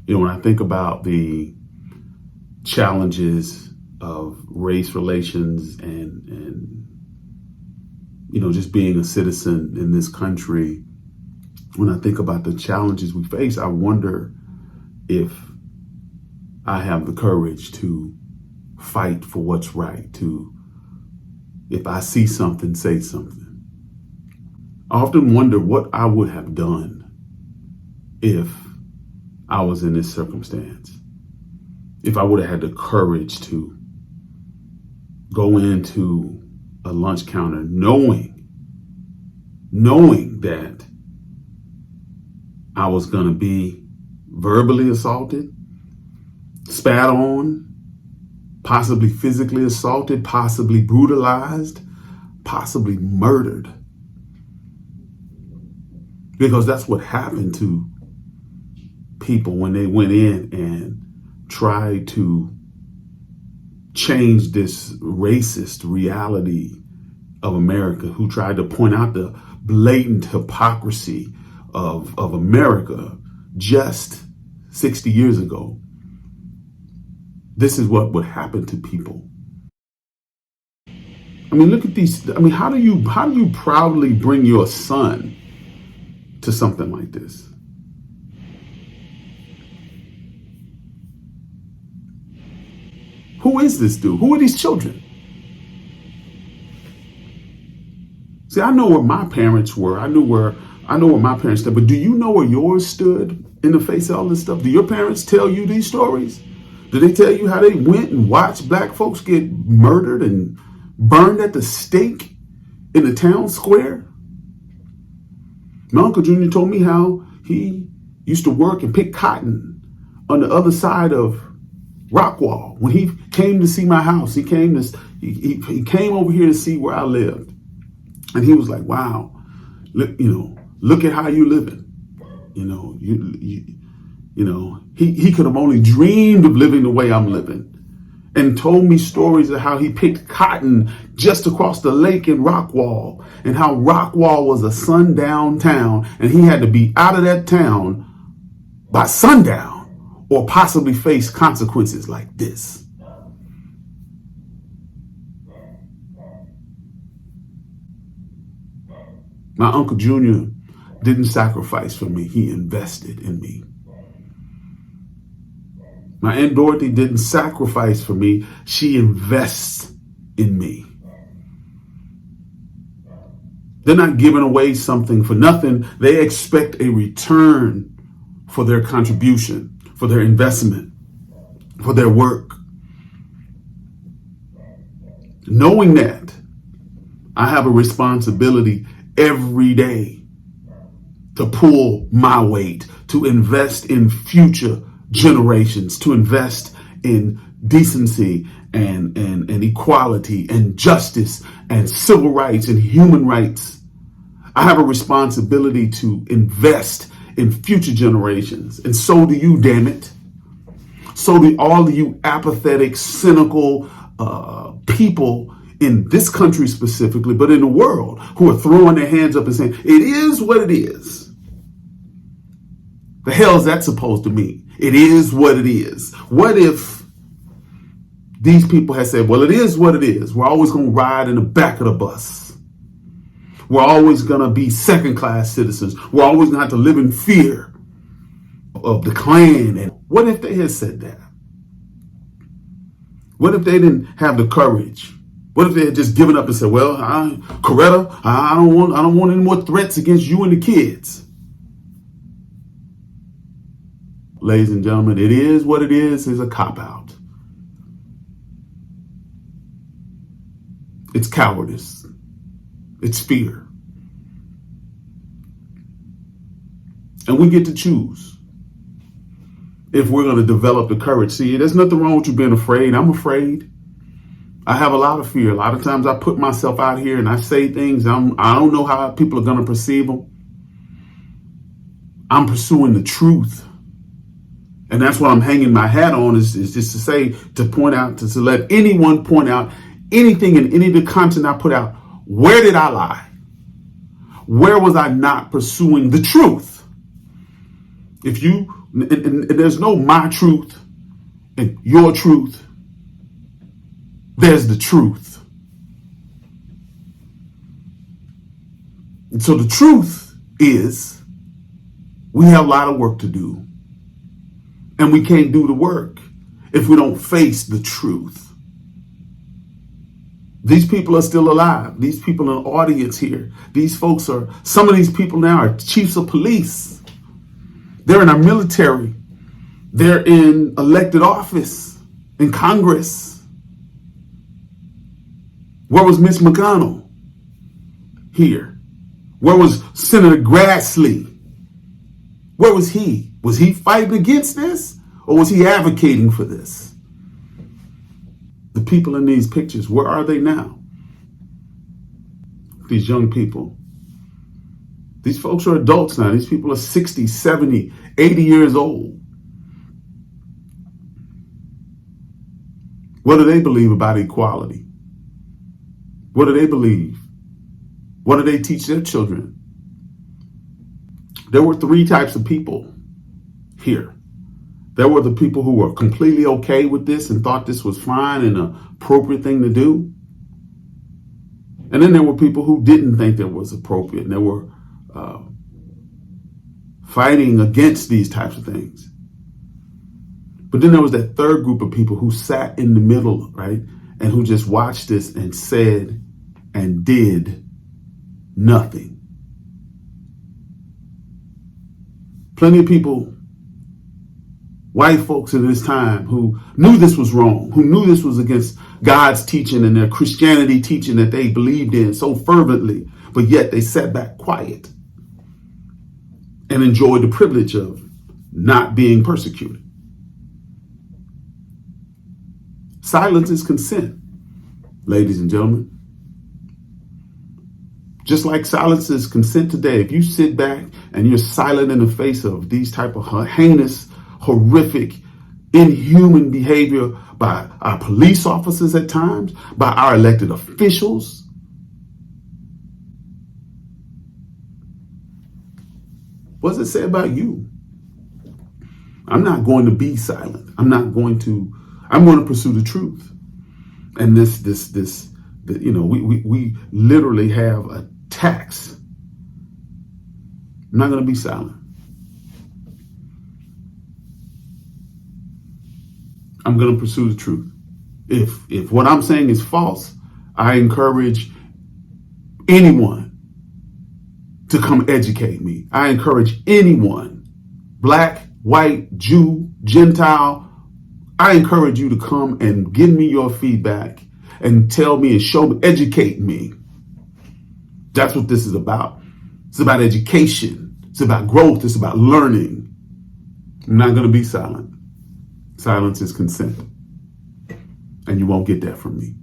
When I think about the challenges of race relations and just being a citizen in this country, when I think about the challenges we face, I wonder if I have the courage to fight for what's right, if I see something, say something. I often wonder what I would have done if I was in this circumstance, if I would have had the courage to go into a lunch counter knowing that I was going to be verbally assaulted, spat on, possibly physically assaulted, possibly brutalized, possibly murdered. Because that's what happened to people when they went in and tried to change this racist reality of America, who tried to point out the blatant hypocrisy of America just 60 years ago. This is what would happen to people. I mean, look at these. I mean, how do you proudly bring your son to something like this? Who is this dude? Who are these children? See, I know where my parents were. I know where my parents stood. But do you know where yours stood in the face of all this stuff? Do your parents tell you these stories? Do they tell you how they went and watched black folks get murdered and burned at the stake in the town square? My Uncle Junior told me how he used to work and pick cotton on the other side of Rockwall. When he came to see my house, he came over here to see where I lived. And he was like, wow, look at how you living. He could have only dreamed of living the way I'm living, and told me stories of how he picked cotton just across the lake in Rockwall, and how Rockwall was a sundown town, and he had to be out of that town by sundown or possibly face consequences like this. My Uncle Junior didn't sacrifice for me. He invested in me. My Aunt Dorothy didn't sacrifice for me. She invests in me. They're not giving away something for nothing. They expect a return for their contribution, for their investment, for their work. Knowing that, I have a responsibility every day to pull my weight, to invest in future generations, to invest in decency and equality and justice and civil rights and human rights. I have a responsibility to invest in future generations. And so do you, damn it. So do all of you apathetic, cynical people in this country specifically, but in the world, who are throwing their hands up and saying, it is what it is. The hell is that supposed to mean? It is what it is. What if these people had said, well, it is what it is. We're always going to ride in the back of the bus. We're always going to be second-class citizens. We're always going to have to live in fear of the Klan. And what if they had said that? What if they didn't have the courage? What if they had just given up and said, well, Coretta, I don't want any more threats against you and the kids. Ladies and gentlemen, it is what it is a cop-out. It's cowardice. It's fear. And we get to choose if we're going to develop the courage. See, there's nothing wrong with you being afraid. I'm afraid. I have a lot of fear. A lot of times I put myself out here and I say things. I don't know how people are going to perceive them. I'm pursuing the truth. And that's what I'm hanging my hat on, is just to say, to point out, to let anyone point out anything in any of the content I put out. Where did I lie? Where was I not pursuing the truth? If you And there's no my truth and your truth. There's the truth. And so the truth is we have a lot of work to do. And we can't do the work if we don't face the truth. These people are still alive. These people in the audience here, some of these people now are chiefs of police. They're in our military. They're in elected office, in Congress. Where was Mitch McConnell? Here. Where was Senator Grassley? Where was he? Was he fighting against this? Or was he advocating for this? The people in these pictures, where are they now? These young people. These folks are adults now. These people are 60, 70, 80 years old. What do they believe about equality? What do they believe? What do they teach their children? There were three types of people here. There were the people who were completely okay with this and thought this was fine and an appropriate thing to do. And then there were people who didn't think that was appropriate, and they were fighting against these types of things. But then there was that third group of people who sat in the middle, right? And who just watched this and said and did nothing. Plenty of people, white folks in this time, who knew this was wrong, who knew this was against God's teaching and their Christianity teaching that they believed in so fervently, but yet they sat back quiet and enjoyed the privilege of not being persecuted. Silence is consent, ladies and gentlemen. Just like silence is consent today, if you sit back and you're silent in the face of these type of heinous, horrific, inhuman behavior by our police officers at times, by our elected officials, what does it say about you? I'm not going to be silent. I'm going to pursue the truth. And we literally have a tax. I'm not going to be silent. I'm going to pursue the truth. If what I'm saying is false, I encourage anyone to come educate me. I encourage anyone, black, white, Jew, Gentile, I encourage you to come and give me your feedback and tell me and show me, educate me. That's what this is about. It's about education. It's about growth. It's about learning. I'm not going to be silent. Silence is consent. And you won't get that from me.